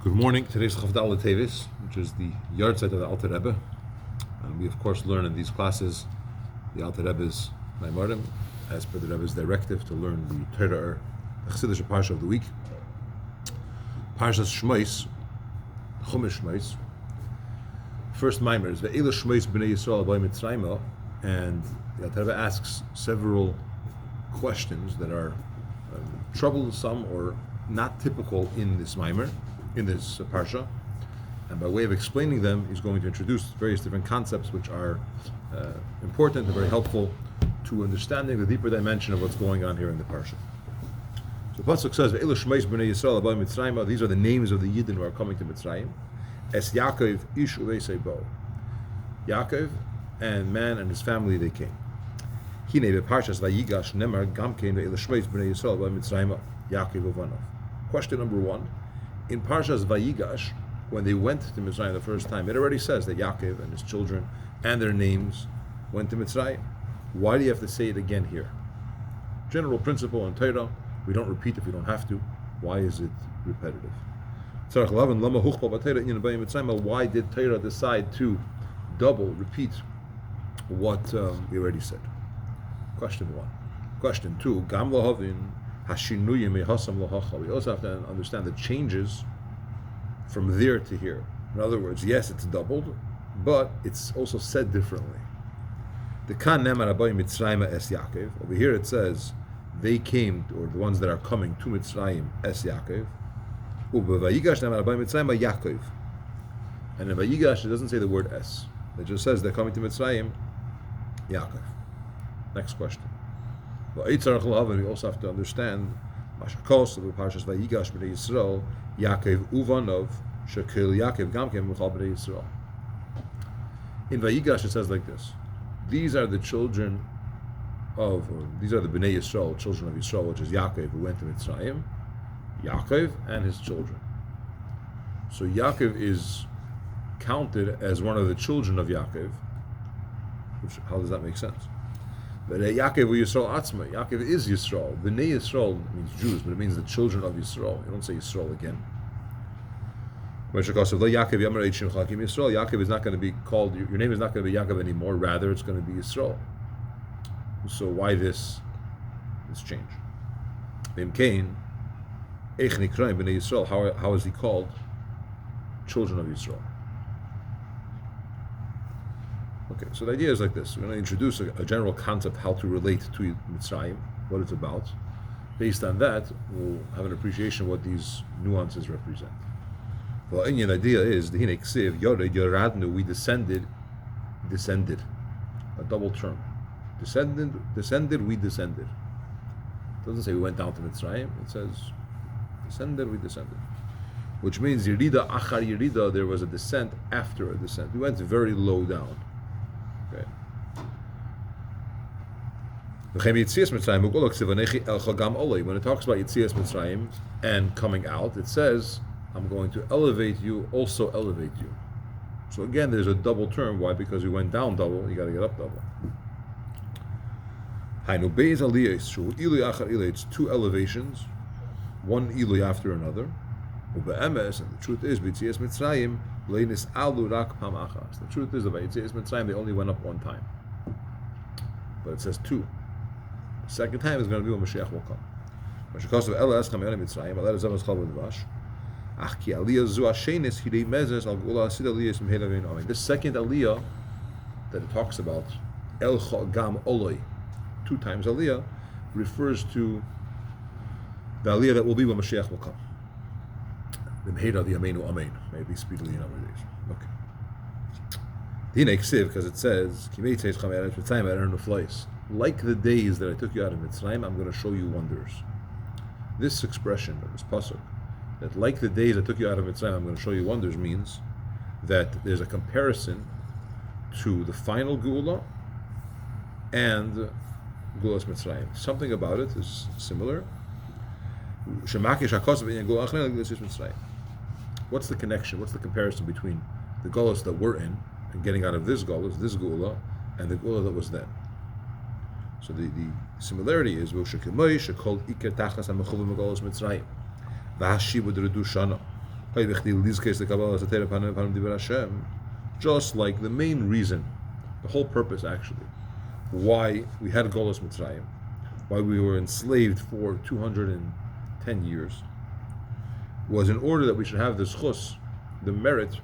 Good morning. Today's Chavdal Tevis, which is the yard site of the Alter Rebbe, and we of course learn in these classes the Alter Rebbe's Maimarim, as per the Rebbe's directive to learn the Torah Ohr, the Chassidish Parsha of the week, Parshas Shmos, Chumash Shmos. First Maimer is Ve'elu Shmos B'nei Yisrael B'nei Mitzrayim, and the Alter Rebbe asks several questions that are troublesome or not typical in this Maimer, in this parsha, and by way of explaining them, he's going to introduce various different concepts which are important and very helpful to understanding the deeper dimension of what's going on here in the parsha. So the pasuk says, "Ve'elu shmos b'nei Yisrael abay Mitzrayim." These are the names of the Yidden who are coming to Mitzrayim. Es Yaakov ish uveisei bo. Yaakov and man and his family they came. Hine beparshas vayigash nemar gam kein ve'elu shmos b'nei Yisrael abay Mitzrayim Yaakov uvanov. Question number one. In Parshas Vayigash, when they went to Mitzrayim the first time, it already says that Yaakov and his children and their names went to Mitzrayim. Why do you have to say it again here? General principle in Torah, we don't repeat if we don't have to. Why is it repetitive? Why did Torah decide to repeat what we already said? Question one. Question two, Gam lahavin. We also have to understand the changes from there to here. In other words, yes, it's doubled, but it's also said differently. The Kan Nemar Abai Mitzrayim es Yaakov. Over here it says they came, or the ones that are coming to Mitzrayim es Yaakov. Ubevayigash Nemar Abai Mitzrayim Yaakov. And in Vayigash it doesn't say the word es. It just says they're coming to Mitzrayim Yaakov. Next question. We also have to understand Mashakos of the Parshas Vayigash b'nei Yisrael Yaakov uvanov shekil Yaakov gamkem v'chal b'nei Yisrael. In Vayigash it says like this: these are the children of, or these are the b'nei Yisrael, children of Yisrael, which is Yaakov who went to Mitzrayim, Yaakov and his children. So Yaakov is counted as one of the children of Yaakov. How does that make sense? But Yaakov Yisrael Atzma. Yaakov is Yisrael. B'nei Yisrael means Jews, but it means the children of Yisrael. You don't say Yisrael again. Yaakov is not going to be called, your name is not going to be Yaakov anymore, rather it's going to be Yisrael. So why this change? How is he called children of Yisrael? Okay, so the idea is like this. We're going to introduce a general concept how to relate to Mitzrayim, what it's about. Based on that, we'll have an appreciation of what these nuances represent. The idea is, we descended. A double term. Descended, we descended. It doesn't say we went down to Mitzrayim, it says descended, we descended. Which means Yerida achar Yerida, there was a descent after a descent. We went very low down. Okay. When it talks about Yitzias Mitzrayim and coming out, it says, I'm going to elevate you, also elevate you. So again, there's a double term. Why? Because we went down double, you got to get up double. It's two elevations, one Ilui after another. And the truth is, B'Yitzias Mitzrayim, the truth is that by Yitzias Mitzrayim they only went up one time. But it says two. The second time is going to be when Mashiach will come. The second aliyah that it talks about, El Gam Oloi, two times aliyah, refers to the aliyah that will be when Mashiach will come. May it be speedily in our days. Okay. Because it says, like the days that I took you out of Mitzrayim, I'm going to show you wonders. This expression of this pasuk, that like the days I took you out of Mitzrayim, I'm going to show you wonders, means that there's a comparison to the final Geula and Geulas Mitzrayim. Something about it is similar. What's the connection? What's the comparison between the Geulas that we're in and getting out of this Geula, and the Geula that was then? So the similarity is Just like the main reason, the whole purpose actually, why we had Golos Mitzrayim, why we were enslaved for 210 years, was in order that we should have the zchus, the merit,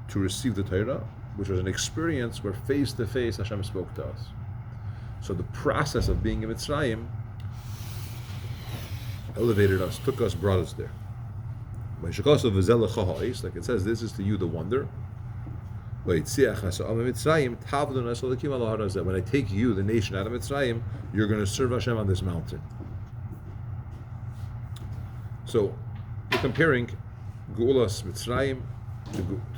to receive the Torah, which was an experience where face to face Hashem spoke to us. So the process of being in Mitzrayim elevated us, took us, brought us there. Like it says, this is to you the wonder. When I take you, the nation, out of Mitzrayim, you're going to serve Hashem on this mountain. So we're comparing Geulas Mitzrayim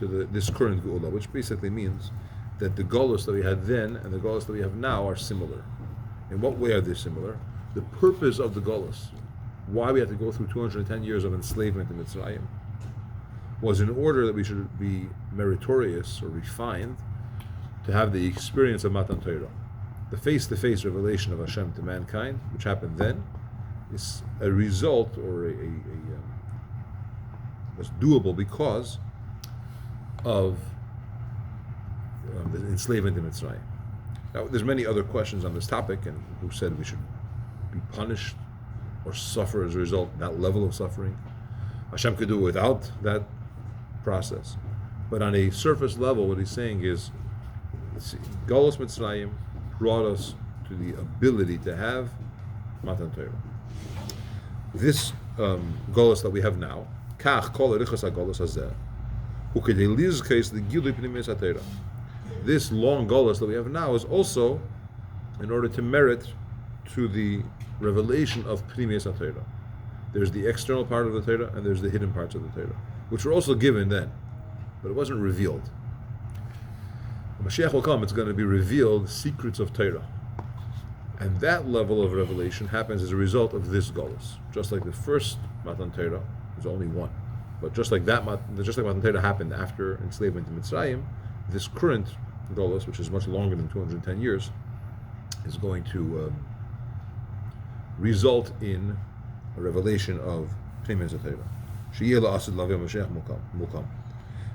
to this current Geula, which basically means that the Golos that we had then and the Golos that we have now are similar. In what way are they similar? The purpose of the Golos, why we had to go through 210 years of enslavement in Mitzrayim, was in order that we should be meritorious or refined to have the experience of Matan Torah. The face-to-face revelation of Hashem to mankind, which happened then, is a result or was doable because of the enslavement in Mitzrayim. Now, there's many other questions on this topic, and who said we should be punished or suffer as a result, that level of suffering. Hashem could do it without that process. But on a surface level, what he's saying is, Golos Mitzrayim brought us to the ability to have Matan Torah. This Golos that we have now, Kach kol erichas haGolos hazeh, ukedei lizkes legilui pnimis haTorah. This long Golos that we have now is also in order to merit to the revelation of Pnimis HaTorah. There's the external part of the Torah and there's the hidden parts of the Torah, which were also given then, but it wasn't revealed. When Mashiach will come, it's going to be revealed secrets of Torah. And that level of revelation happens as a result of this Golos. Just like the first Matan Torah, there's only one. But just like Matan Torah happened after enslavement in Mitzrayim, this current Golos, which is much longer than 210 years, is going to result in a revelation of Pnimis HaTorah. She'yeh la'asid lavim Mashiach mukam.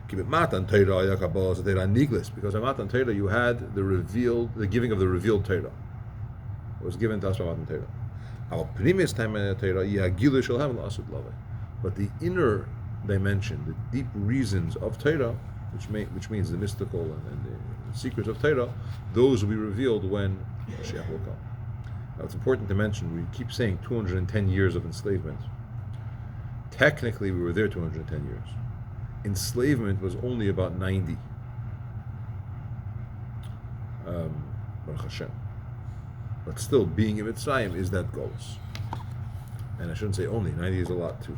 Keep it Matan Torah yakabalas HaTorah niglis, because in Matan Torah you had the giving of the revealed Torah. It was given to us by Matan Torah. Our Pnimis Torah yagilu shalhem la'asid lavim. But the inner dimension, the deep reasons of Torah, which means the mystical and the secrets of Torah, those will be revealed when Mashiach will come. Now it's important to mention, we keep saying 210 years of enslavement. Technically we were there 210 years. Enslavement was only about 90. Baruch Hashem. But still, being in Mitzrayim is that Golos. And I shouldn't say only, 90 is a lot too.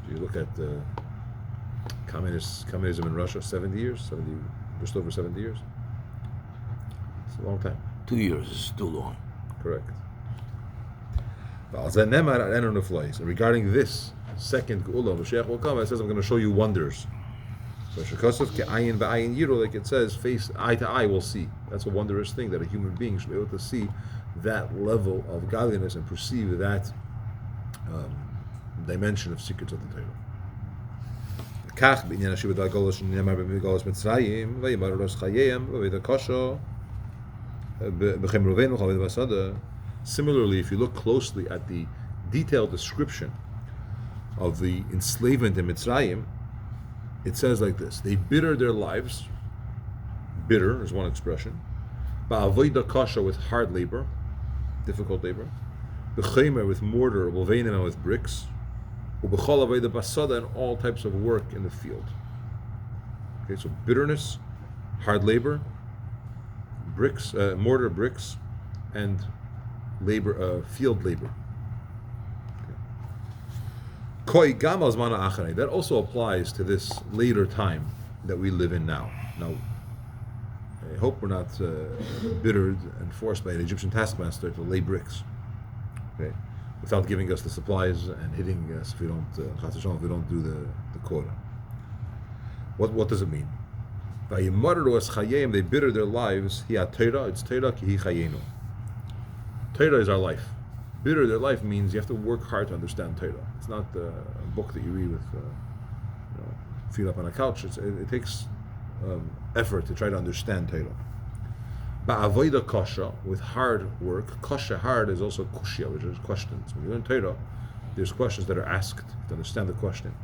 So you look at communism in Russia, 70 years, just over 70 years. It's a long time. 2 years is too long. Correct. And regarding this second Geula, Mashiach will come, it says, I'm going to show you wonders. Like it says, face eye to eye will see. That's a wondrous thing, that a human being should be able to see that level of godliness and perceive that dimension of secrets of the Torah. Similarly, if you look closely at the detailed description of the enslavement in Mitzrayim, it says like this: they bittered their lives. Bitter is one expression. Ba'avodah kasha, with hard labor, difficult labor. B'chemer, with mortar. B'veinim, with bricks. U'b'chol avodah basada, and all types of work in the field. Okay, so bitterness, hard labor, bricks, mortar, bricks, and labor, field labor. That also applies to this later time that we live in now. Now, I hope we're not bittered and forced by an Egyptian taskmaster to lay bricks, okay, without giving us the supplies and hitting us if we don't do the quota. What does it mean? They bitter their lives. It's Torah ki chayenu. Torah is our life. Bitter their life means you have to work hard to understand Torah. It's not a book that you read with feet up on a couch. It takes effort to try to understand Torah. Ba'avoida kasha, with hard work. Kasha, hard, is also kushya, which is questions. When you learn Torah, there's questions that are asked to understand the question,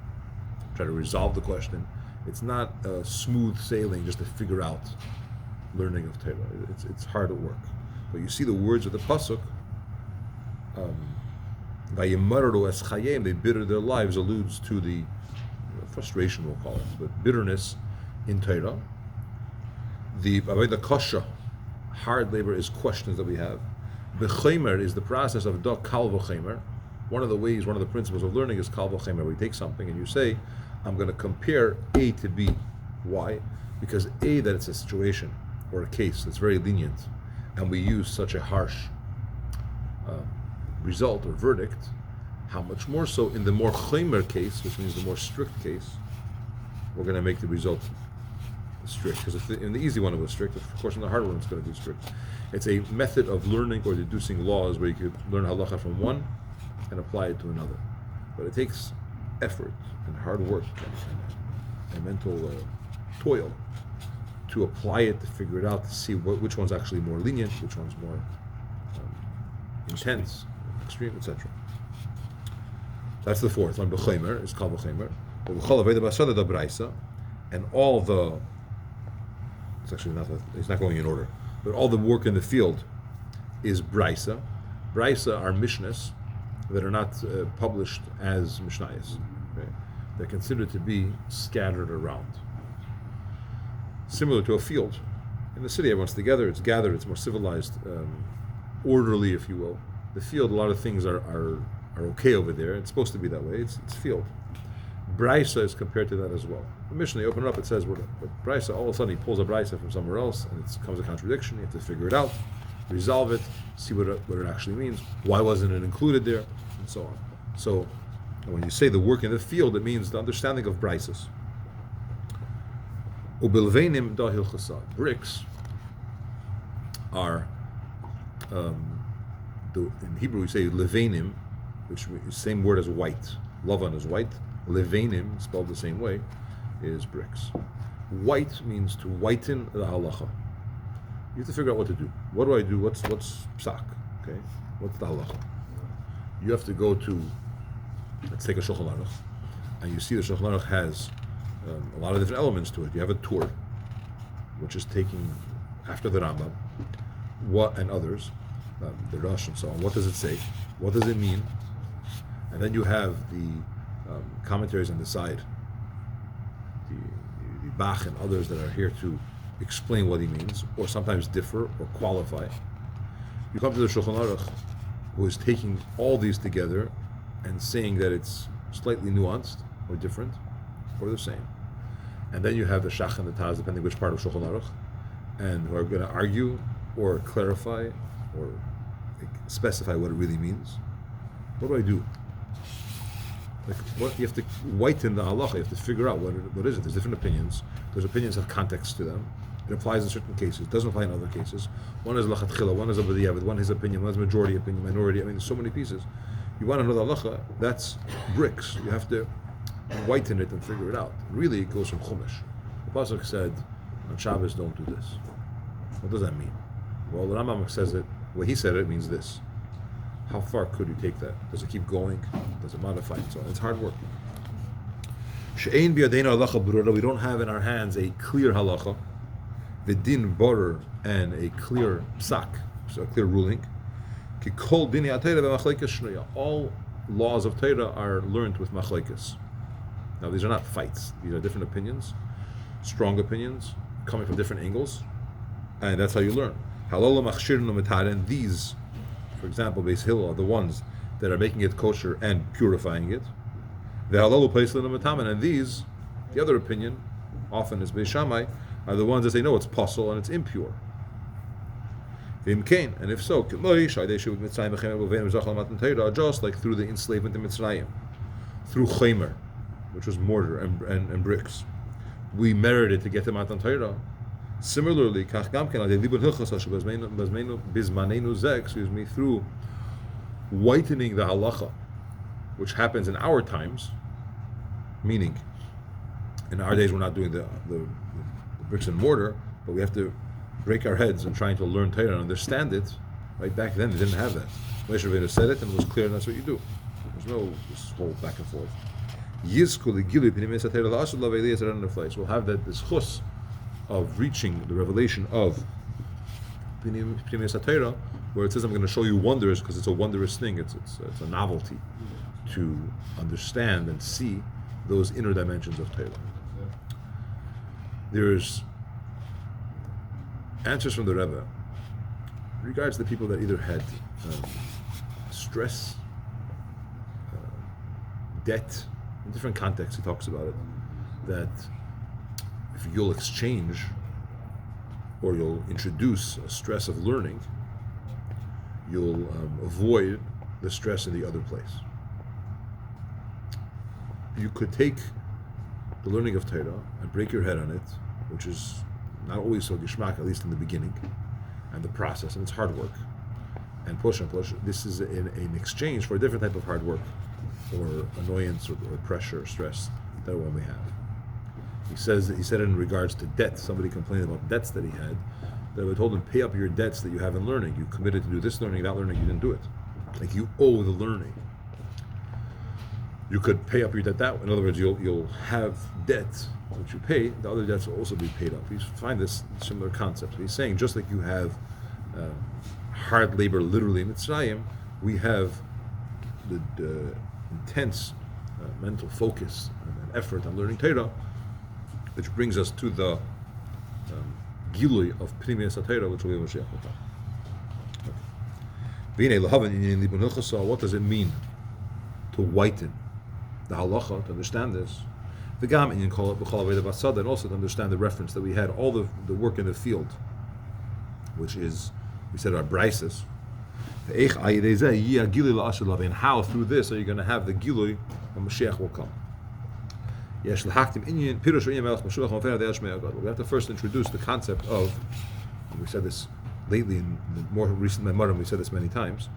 try to resolve the question. It's not smooth sailing just to figure out learning of Torah. It's hard work. But you see the words of the pasuk, Vayimararu es chayim, they bitter their lives, alludes to the frustration, we'll call it, but bitterness in Torah. The kasha, hard labor, is questions that we have. B'chemer is the process of da kal v'chemer. One of the principles of learning is kal v'chemer, where you take something and you say, I'm going to compare A to B. Why? Because A, that it's a situation or a case that's very lenient, and we use such a harsh result or verdict, how much more so in the more chemer case, which means the more strict case, we're going to make the result strict. Because in the easy one it was strict, of course in the hard one it's going to be strict. It's a method of learning or deducing laws where you could learn halacha from one and apply it to another. But it takes effort and hard work and mental toil to apply it, to figure it out, to see which one's actually more lenient, which one's more intense, extreme, etc. That's the fourth one. B'chemer is called b'chemer. And all the, it's actually not, it's not going in order, but all the work in the field is brisa. Brisa are mishnas that are not published as mishnayos. Okay? They're considered to be scattered around. Similar to a field. In the city, everyone's together, it's gathered, it's more civilized, orderly, if you will. The field, a lot of things are okay over there. It's supposed to be that way. It's field. Brisa is compared to that as well. The Mishnah, you open it up, it says, but Brisa, all of a sudden he pulls a Brisa from somewhere else, and it becomes a contradiction. You have to figure it out, resolve it, see what it actually means. Why wasn't it included there, and so on. So when you say the work in the field, it means the understanding of Brisas. Ubilveinim da hilchasa. Bricks are, in Hebrew we say leveinim, which is the same word as white. Lavan is white. Leveinim, spelled the same way, is bricks. White means to whiten the halacha. You have to figure out what to do. What do I do? What's psak? Okay, what's the halacha? You have to go to, let's take a Shulchan Aruch, and you see the Shulchan Aruch has a lot of different elements to it. You have a Tur, which is taking after the Rambam, and others, the Rosh and so on. What does it say? What does it mean? And then you have the commentaries on the side, the Bach and others that are here to explain what he means, or sometimes differ or qualify. You come to the Shulchan Aruch, who is taking all these together and saying that it's slightly nuanced or different or the same. And then you have the Shach and the Taz, depending which part of Shulchan Aruch, and who are going to argue or clarify or specify what it really means. What do I do? You have to whiten the halacha. You have to figure out what is it. There's different opinions. Those opinions have context to them. It applies in certain cases. It doesn't apply in other cases. One is lachatchila, one is abadiyavid, one is opinion, one is majority opinion, minority. I mean, there's so many pieces. You want to know the halacha, that's bricks. You have to whiten it and figure it out. Really, it goes from chumash. The pasuk said, on Shabbos, don't do this. What does that mean? Well, the Rambam says it. When he said it, it means this. How far could you take that? Does it keep going? Does it modify it? So it's hard work. She'ein biyadena halacha brura. We don't have in our hands a clear halacha, v'din borer, and a clear psak, so a clear ruling. Kikol dini atayra v'machlekes shnuya. All laws of Torah are learned with machlekes. Now these are not fights. These are different opinions, strong opinions, coming from different angles, and that's how you learn. Halal machshir no mitaren. These, for example, Beis Hillel are the ones that are making it kosher and purifying it. The halalu peisel no mitamen, and these, the other opinion, often is Beis Shammai, are the ones that say no, it's possible and it's impure. And if so, just like through the enslavement in Mitzrayim, through chaymer, which was mortar and bricks, we merited to get them out on Torah. Similarly, through whitening the halacha, which happens in our times, meaning In our days, we're not doing the bricks and mortar, but we have to break our heads in trying to learn Torah and understand it. Right back then, they didn't have that. Moshe Rabbeinu said it, and it was clear, and that's what you do. There's no this whole back and forth. We'll have this chus of reaching the revelation of Pnimiyas Torah, where it says, "I'm going to show you wonders," because it's a wondrous thing. It's a novelty to understand and see those inner dimensions of Torah. There's answers from the Rebbe regards the people that either had stress, debt. In different contexts, he talks about it. That if you'll exchange or you'll introduce a stress of learning, you'll avoid the stress in the other place. You could take the learning of Torah and break your head on it, which is not always so gishmak, at least in the beginning, and the process, and it's hard work, and push. This is in exchange for a different type of hard work, or annoyance, or pressure, or stress that one may have. He said it in regards to debt. Somebody complained about debts that he had. That we told him, pay up your debts that you have in learning. You committed to do this learning, that learning, you didn't do it. Like you owe the learning. You could pay up your debt that way. In other words, you'll have debt which you pay. The other debts will also be paid up. You find this similar concept. He's saying just like you have hard labor, literally in Mitzrayim, we have the intense mental focus and effort on learning Torah, which brings us to the gilui of Pnimiyas Torah, which will be Mashiach. What does it mean to whiten the halacha, to understand this? And also to understand the reference that we had, all the work in the field, which is, we said, our brises. And how through this are you going to have the gilui when Mashiach will come? We have to first introduce the concept of, and we said this lately in the more recent Memorim, we said this many times,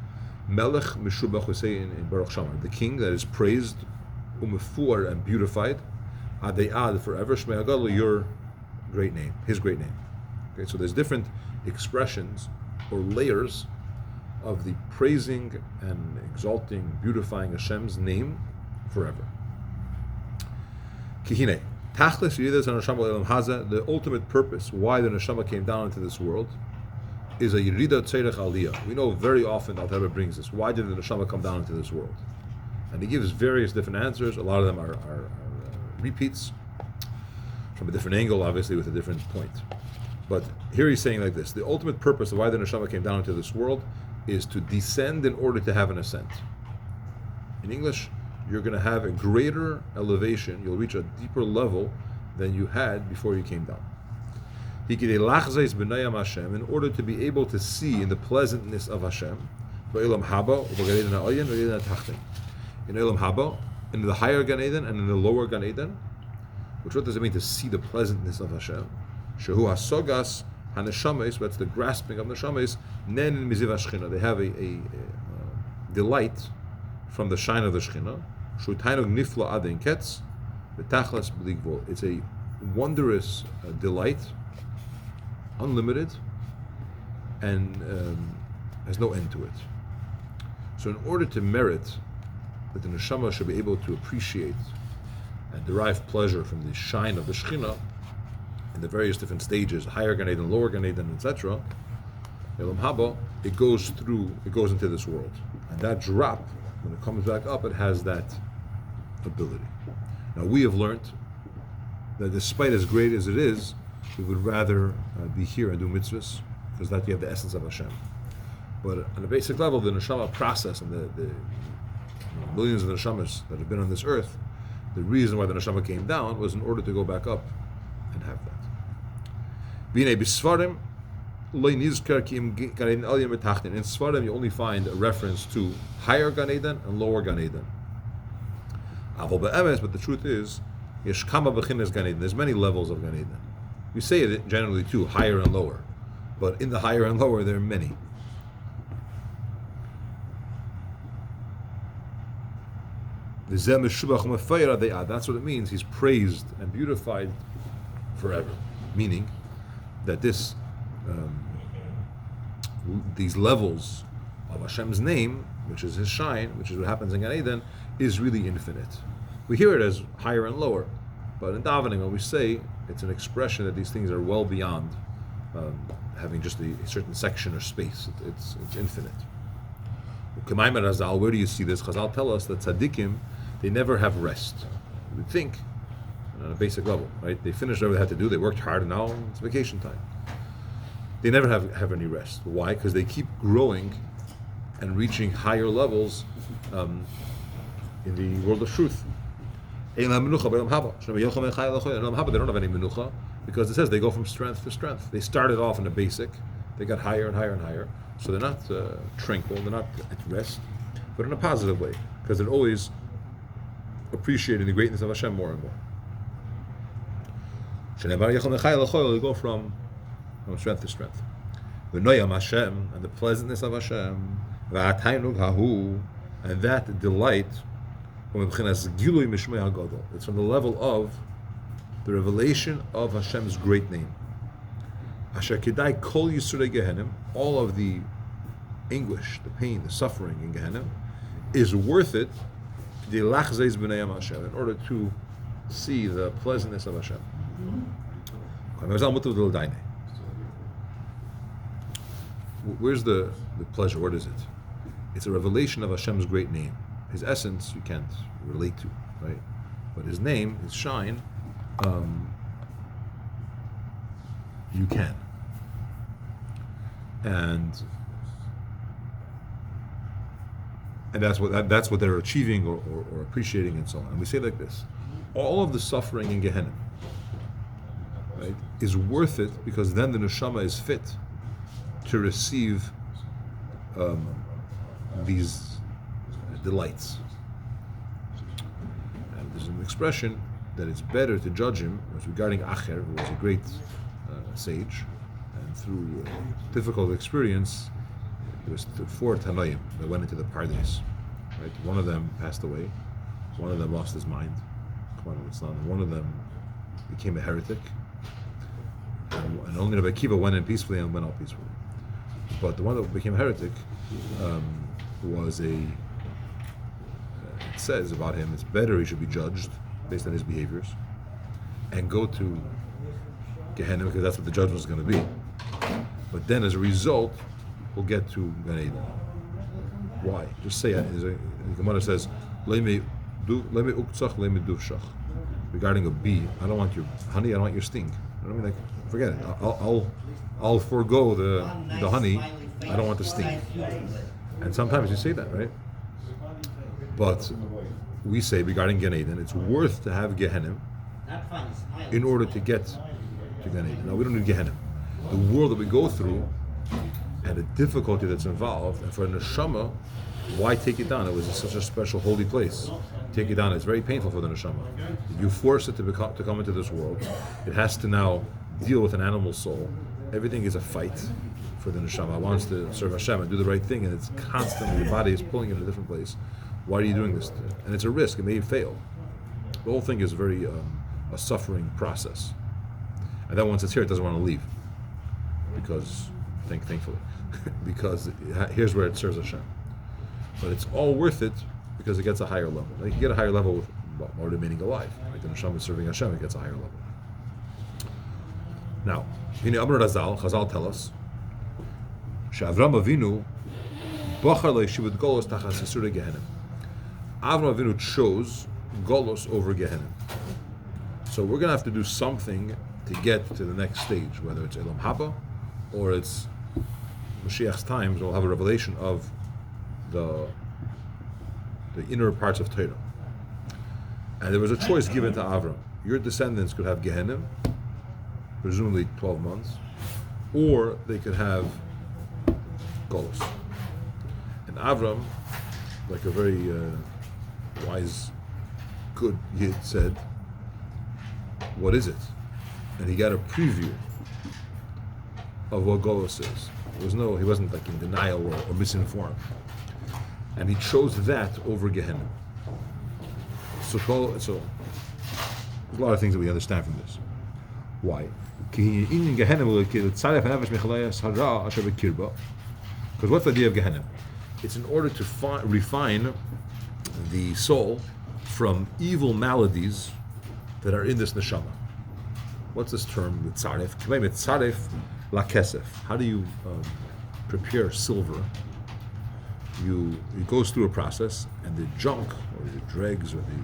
Melech Meshubach, we say in Baruch Shamar, the king that is praised, umefuar, and beautified, Adei forever, Shmei HaGadol, your great name, his great name. Okay, so there's different expressions or layers of the praising and exalting, beautifying Hashem's name forever. Kihine, the ultimate purpose why the neshama came down into this world is a yirida tzerech aliyah. We know very often that Torah brings this. Why did the neshama come down into this world? And he gives various different answers. A lot of them are repeats from a different angle, obviously with a different point. But here he's saying like this: the ultimate purpose of why the neshama came down into this world is to descend in order to have an ascent. In English, you're going to have a greater elevation, you'll reach a deeper level than you had before you came down. In order to be able to see in the pleasantness of Hashem, in Olam Haba, in the higher Gan Eden and in the lower Gan Eden, which what does it mean to see the pleasantness of Hashem? Shehu hasogas haneshames, that's the grasping of neshames, nen miziv hashchina. They have a delight from the shine of the Shechina. It's a wondrous delight, unlimited, and has no end to it. So in order to merit that the neshama should be able to appreciate and derive pleasure from the shine of the Shechina in the various different stages, higher Gan Eden, lower Gan Eden, etc., Elam Haba, it goes into this world. And that drop, when it comes back up, it has that ability. Now we have learned that despite as great as it is, we would rather be here and do mitzvahs, because that you have the essence of Hashem. But on a basic level, the neshama process and the millions of neshamas that have been on this earth, the reason why the neshama came down was in order to go back up and have that. In Svarim, you only find a reference to higher Gan Eden and lower Gan Eden. But the truth is, there's many levels of Gan Eden. We say it generally too, higher and lower. But in the higher and lower, there are many. That's what it means. He's praised and beautified forever. Meaning that these levels of Hashem's name, which is His shine, which is what happens in Gan Eden, is really infinite. We hear it as higher and lower, but in davening, when we say, it's an expression that these things are well beyond having just a certain section or space. It's infinite. Where do you see this? Chazal tell us that tzaddikim, they never have rest. You would think, on a basic level, right? They finished whatever they had to do, they worked hard, and now it's vacation time. They never have any rest. Why? Because they keep growing and reaching higher levels in the world of truth. They don't have any menucha, because it says they go from strength to strength. They started off in the basic, they got higher and higher and higher, so they're not tranquil, they're not at rest, but in a positive way, because they're always appreciating the greatness of Hashem more and more. They go from strength to strength. And the pleasantness of Hashem, and that delight, it's from the level of the revelation of Hashem's great name. All of the anguish, the pain, the suffering in Gehenna is worth it in order to see the pleasantness of Hashem. Where's the pleasure? What is it? It's a revelation of Hashem's great name. His essence you can't relate to, right? But His name, His shine, you can. And that's what they're achieving or appreciating and so on. And we say like this: all of the suffering in Gehenna, right, is worth it, because then the neshama is fit to receive these delights. And there's an expression that it's better to judge him, as regarding Acher, who was a great sage, and through difficult experience, there was 4 Tanoim that went into the Pardes. Right? One of them passed away, one of them lost his mind, one of them became a heretic, and only Rabbi Akiva went in peacefully and went out peacefully. But the one that became a heretic was it says about him, it's better he should be judged based on his behaviors and go to Gehenna, because that's what the judgment was going to be. But then as a result, we'll get to Gan Eden. Why? Just say it. The Gemara says, regarding a bee, I don't want your honey, I don't want your sting. I mean, like, forget it. I'll forego the honey. I don't want the sting. And sometimes you say that, right? But we say regarding Gan Eden, it's worth to have Gehenna in order to get to Gan Eden. Now we don't need Gehenna. The world that we go through and the difficulty that's involved, and for a neshama, why take it down? It was such a special holy place. Take it down. It's very painful for the neshama. You force it to come into this world. It has to now deal with an animal soul. Everything is a fight for the neshama. It wants to serve Hashem and do the right thing, and it's constantly, the body is pulling it in a different place. Why are you doing this? And it's a risk. It may fail. The whole thing is very a suffering process. And then once it's here, it doesn't want to leave, because thankfully, because here's where it serves Hashem. But it's all worth it because it gets a higher level. Like you get a higher level with more remaining alive. Like the neshama is serving Hashem, it gets a higher level. Now, Amr Razal, Chazal tell us, Avram Avinu bachar le'yeshivut golos tachas yisur Gehenna. Avram Avinu chose golos over Gehenna. So we're going to have to do something to get to the next stage, whether it's Elam Haba or it's Mashiach's times. We'll have a revelation of the inner parts of Torah. And there was a choice given to Avram. Your descendants could have Gehenna, presumably 12 months, or they could have Golos. And Avram, like a very wise, good Yid, said, what is it? And he got a preview of what Golos is. He wasn't like in denial or misinformed. And he chose that over Gehenna. So there's a lot of things that we understand from this. Why? Because what's the idea of Gehenna? It's in order to refine the soul from evil maladies that are in this neshama. What's this term? Mitzaref la kesef. How do you prepare silver? It goes through a process, and the junk or the dregs or the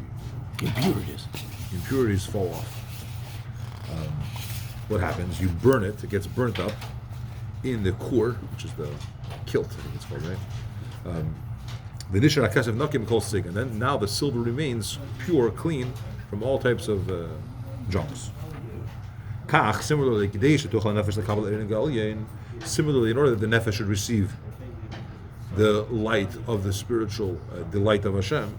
impurities fall off. What happens? You burn it. It gets burnt up in the kur, which is the kilt, I think it's called, right? The nishar hakesef nakim kol sig, and then now the silver remains pure, clean from all types of junks. Kach, similarly, in order that the nefesh should receive the light of the spiritual, the light of Hashem,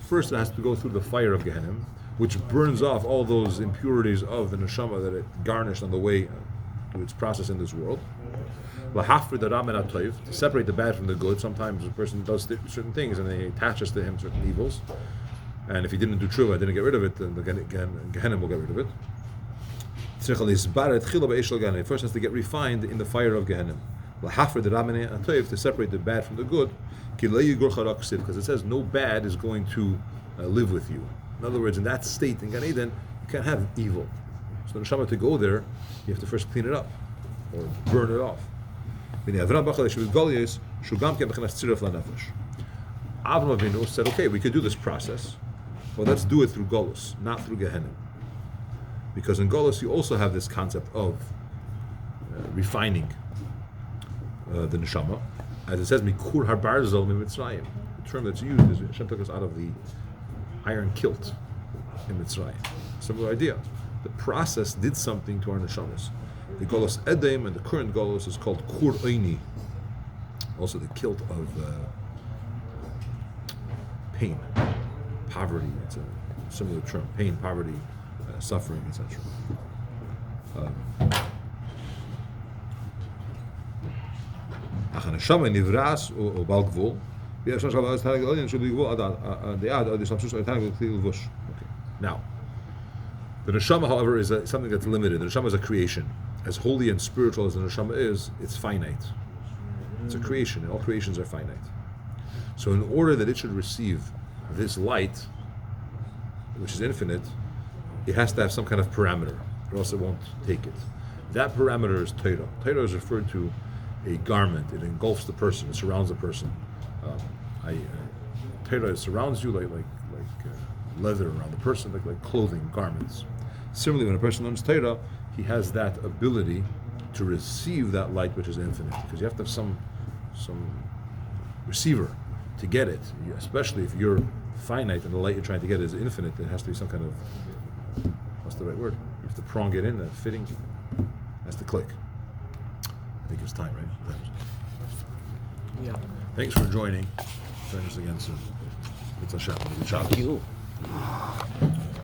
first it has to go through the fire of Gehenna, which burns off all those impurities of the neshama that it garnished on the way to its process in this world. To separate the bad from the good. Sometimes a person does certain things and they attaches to him certain evils, and if he didn't do tshuva, didn't get rid of it, then the Gehenna will get rid of it. It first has to get refined in the fire of Gehenna. To separate the bad from the good, because it says no bad is going to live with you. In other words, in that state, in Gan Eden, you can't have evil. So the neshama, to go there, you have to first clean it up or burn it off. Avram Avinu said, okay, we could do this process, but let's do it through Golus, not through Gehenna. Because in Golus you also have this concept of refining the neshama. As it says, Mikur Harbarzel Mitzrayim. The term that's used is Hashem took us out of the iron kilt in Mitzrayim. Similar idea. The process did something to our neshamas. The Golus Edem and the current Golus is called Kur Oini. Also the kilt of pain, poverty. It's a similar term. Pain, poverty, suffering, etc. Now, the neshama, however, is something that's limited. The neshama is a creation. As holy and spiritual as the neshama is, it's finite. It's a creation, and all creations are finite. So in order that it should receive this light, which is infinite, it has to have some kind of parameter, or else it won't take it. That parameter is Torah. Torah is referred to a garment. It engulfs the person. It surrounds the person. Torah surrounds you like leather around the person, like clothing, garments. Similarly, when a person learns Torah, he has that ability to receive that light which is infinite, because you have to have some receiver to get it. Especially if you're finite and the light you're trying to get is infinite, there has to be some kind of, what's the right word? You have to prong it in, that fitting has to click. I think it's time, right? Yeah. Thanks for joining. Join us again soon. It's Hashem. Thank you.